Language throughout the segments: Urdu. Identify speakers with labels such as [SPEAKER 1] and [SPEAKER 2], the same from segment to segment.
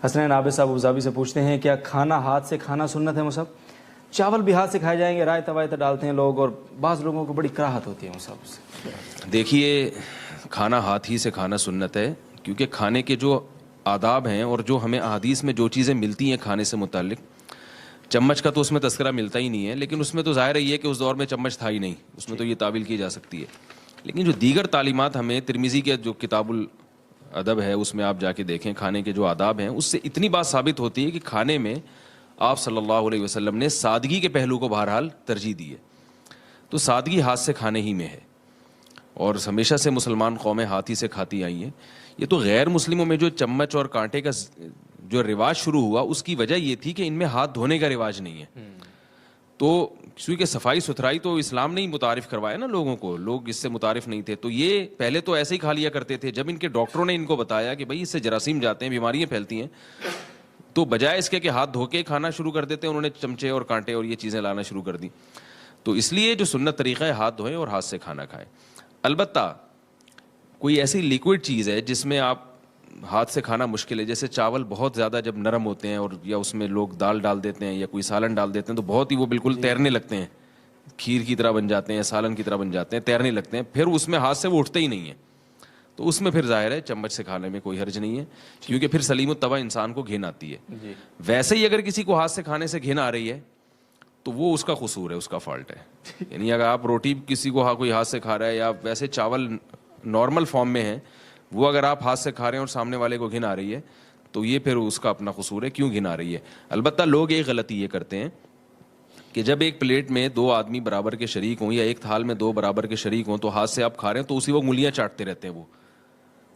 [SPEAKER 1] حسنین عابد صاحب ابوظہبی سے پوچھتے ہیں کیا کھانا ہاتھ سے کھانا سنت ہے مصعب؟ چاول بھی ہاتھ سے کھائے جائیں گے، رائتا وائتا ڈالتے ہیں لوگ اور بعض لوگوں کو بڑی کراہت ہوتی ہے مصعب سے۔
[SPEAKER 2] دیکھیے کھانا ہاتھ ہی سے کھانا سنت ہے، کیونکہ کھانے کے جو آداب ہیں اور جو ہمیں احادیث میں جو چیزیں ملتی ہیں کھانے سے متعلق، چمچ کا تو اس میں تذکرہ ملتا ہی نہیں ہے، لیکن اس میں تو ظاہر ہے کہ اس دور میں چمچ تھا ہی نہیں، اس میں تو یہ تعویل کی جا سکتی ہے۔ لیکن جو دیگر تعلیمات ہمیں ترمذی کے جو کتاب الادب ہے اس میں آپ جا کے دیکھیں، کھانے کے جو آداب ہیں، اس سے اتنی بات ثابت ہوتی ہے کہ کھانے میں آپ صلی اللہ علیہ وسلم نے سادگی کے پہلو کو بہرحال ترجیح دی ہے۔ تو سادگی ہاتھ سے کھانے ہی میں ہے، اور ہمیشہ سے مسلمان قومیں ہاتھ ہی سے کھاتی آئی ہیں۔ یہ تو غیر مسلموں میں جو چمچ اور کانٹے کا جو رواج شروع ہوا اس کی وجہ یہ تھی کہ ان میں ہاتھ دھونے کا رواج نہیں ہے۔ تو کیونکہ صفائی ستھرائی تو اسلام نے ہی متعارف کروایا نا لوگوں کو، لوگ اس سے متعارف نہیں تھے، تو یہ پہلے تو ایسے ہی کھا لیا کرتے تھے۔ جب ان کے ڈاکٹروں نے ان کو بتایا کہ بھائی اس سے جراثیم جاتے ہیں، بیماریاں پھیلتی ہیں، تو بجائے اس کے کہ ہاتھ دھو کے کھانا شروع کر دیتے ہیں، انہوں نے چمچے اور کانٹے اور یہ چیزیں لانا شروع کر دی۔ تو اس لیے جو سنت طریقہ ہے ہاتھ دھوئیں اور ہاتھ سے کھانا کھائیں۔ البتہ کوئی ایسی لیکوڈ چیز ہے جس میں آپ ہاتھ سے کھانا مشکل ہے، جیسے چاول بہت زیادہ جب نرم ہوتے ہیں اور یا اس میں لوگ دال ڈال دیتے ہیں یا کوئی سالن ڈال دیتے ہیں تو بہت ہی وہ بالکل تیرنے لگتے ہیں، کھیر کی طرح بن جاتے ہیں، سالن کی طرح بن جاتے ہیں، تیرنے لگتے ہیں، پھر اس میں ہاتھ سے وہ اٹھتے ہی نہیں ہیں۔ تو اس میں پھر ظاہر ہے چمچ سے کھانے میں کوئی حرج نہیں ہے، کیونکہ پھر سلیم الطبع انسان کو گھن آتی ہے۔ ویسے ہی اگر کسی کو ہاتھ سے کھانے سے گھن آ رہی ہے تو وہ اس کا قصور ہے، اس کا فالٹ ہے۔ یعنی اگر آپ روٹی کسی کو کوئی ہاتھ سے کھا رہا ہے یا ویسے چاول نارمل فارم میں ہے، وہ اگر آپ ہاتھ سے کھا رہے ہیں اور سامنے والے کو گھن آ رہی ہے تو یہ پھر اس کا اپنا قصور ہے، کیوں گھن آ رہی ہے۔ البتہ لوگ ایک غلطی یہ کرتے ہیں کہ جب ایک پلیٹ میں دو آدمی برابر کے شریک ہوں یا ایک تھال میں دو برابر کے شریک ہوں تو ہاتھ سے آپ کھا رہے ہیں تو اسی وقت انگلیاں چاٹتے رہتے ہیں، وہ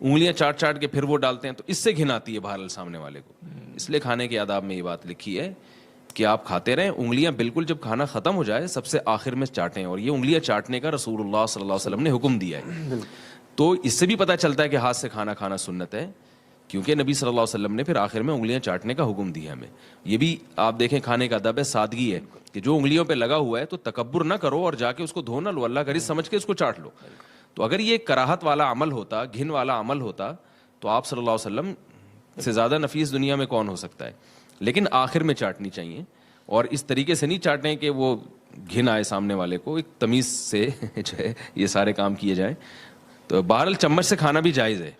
[SPEAKER 2] انگلیاں چاٹ چاٹ کے پھر وہ ڈالتے ہیں، تو اس سے گھن آتی ہے بہرحال سامنے والے کو۔ اس لیے کھانے کے آداب میں یہ بات لکھی ہے کہ آپ کھاتے رہیں، انگلیاں بالکل جب کھانا ختم ہو جائے سب سے آخر میں چاٹیں، اور یہ انگلیاں چاٹنے کا رسول اللہ صلی اللہ علیہ وسلم نے حکم دیا ہے۔ تو اس سے بھی پتہ چلتا ہے کہ ہاتھ سے کھانا کھانا سنت ہے، کیونکہ نبی صلی اللہ علیہ وسلم نے پھر آخر میں انگلیاں چاٹنے کا حکم دیا ہمیں۔ یہ بھی آپ دیکھیں کھانے کا ادب ہے، سادگی ہے، کہ جو انگلیوں پہ لگا ہوا ہے تو تکبر نہ کرو اور جا کے اس کو دھو نہ لو، اللہ کا رزق سمجھ کے اس کو چاٹ لو۔ تو اگر یہ کراہت والا عمل ہوتا، گھن والا عمل ہوتا، تو آپ صلی اللہ علیہ وسلم سے زیادہ نفیس دنیا میں کون ہو سکتا ہے۔ لیکن آخر میں چاٹنی چاہیے، اور اس طریقے سے نہیں چاٹیں کہ وہ گھن آئے سامنے والے کو، ایک تمیز سے جو ہے یہ سارے کام کیے جائیں۔ تو بہرحال چمچ سے کھانا بھی جائز ہے،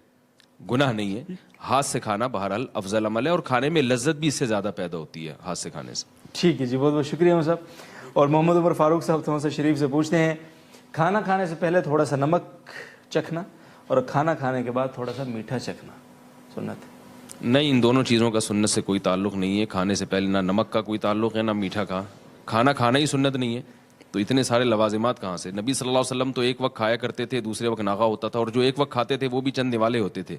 [SPEAKER 2] گناہ نہیں ہے، ہاتھ سے کھانا بہرحال افضل عمل ہے، اور کھانے میں لذت بھی اس سے زیادہ پیدا ہوتی ہے ہاتھ سے کھانے سے۔
[SPEAKER 1] ٹھیک ہے جی، بہت بہت شکریہ صاحب۔ اور محمد عمر فاروق صاحب تھوڑا سا شریف سے پوچھتے ہیں کھانا کھانے سے پہلے تھوڑا سا نمک چکھنا اور کھانا کھانے کے بعد تھوڑا سا میٹھا چکھنا سنت ہے؟
[SPEAKER 2] نہیں، ان دونوں چیزوں کا سنت سے کوئی تعلق نہیں ہے۔ کھانے سے پہلے نہ نمک کا کوئی تعلق ہے نہ میٹھا کا، کھانا کھانا ہی سنت نہیں ہے، تو اتنے سارے لوازمات کہاں سے؟ نبی صلی اللہ علیہ وسلم تو ایک وقت کھایا کرتے تھے، دوسرے وقت ناغا ہوتا تھا، اور جو ایک وقت کھاتے تھے وہ بھی چند نوالے ہوتے تھے،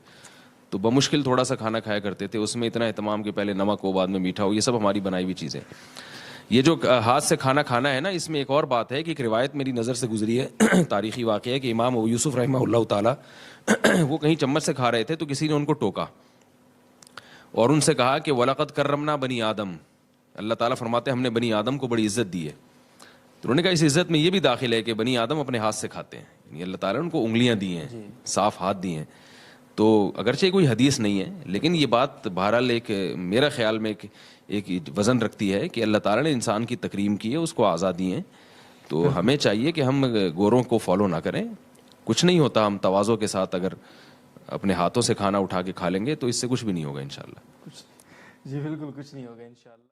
[SPEAKER 2] تو بمشکل تھوڑا سا کھانا کھایا کرتے تھے، اس میں اتنا اہتمام کہ پہلے نمک ہو بعد میں میٹھا ہو، یہ سب ہماری بنائی ہوئی چیزیں۔ یہ جو ہاتھ سے کھانا کھانا ہے نا، اس میں ایک اور بات ہے کہ ایک روایت میری نظر سے گزری ہے، تاریخی واقعہ ہے، کہ امام ابو یوسف رحمہ اللہ تعالیٰ وہ کہیں چمچ سے کھا رہے تھے تو کسی نے ان کو ٹوکا اور ان سے کہا کہ وَلَقَدْ كَرَّمْنَا بَنِي آدم، اللہ تعالیٰ فرماتے ہیں ہم نے بنی آدم کو بڑی عزت دی ہے۔ تو انہوں نے کہا اس عزت میں یہ بھی داخل ہے کہ بنی آدم اپنے ہاتھ سے کھاتے ہیں، یعنی اللہ تعالیٰ نے ان کو انگلیاں دی ہیں، صاف ہاتھ دیے ہیں۔ تو اگرچہ کوئی حدیث نہیں ہے، لیکن یہ بات بہرحال ایک میرا خیال میں ایک وزن رکھتی ہے کہ اللہ تعالیٰ نے انسان کی تکریم کی ہے، اس کو آزادی ہیں، تو ہمیں چاہیے کہ ہم گوروں کو فالو نہ کریں۔ کچھ نہیں ہوتا، ہم تواضع کے ساتھ اگر اپنے ہاتھوں سے کھانا اٹھا کے کھا لیں گے تو اس سے کچھ بھی نہیں ہوگا انشاءاللہ۔
[SPEAKER 1] جی بالکل کچھ نہیں ہوگا انشاءاللہ۔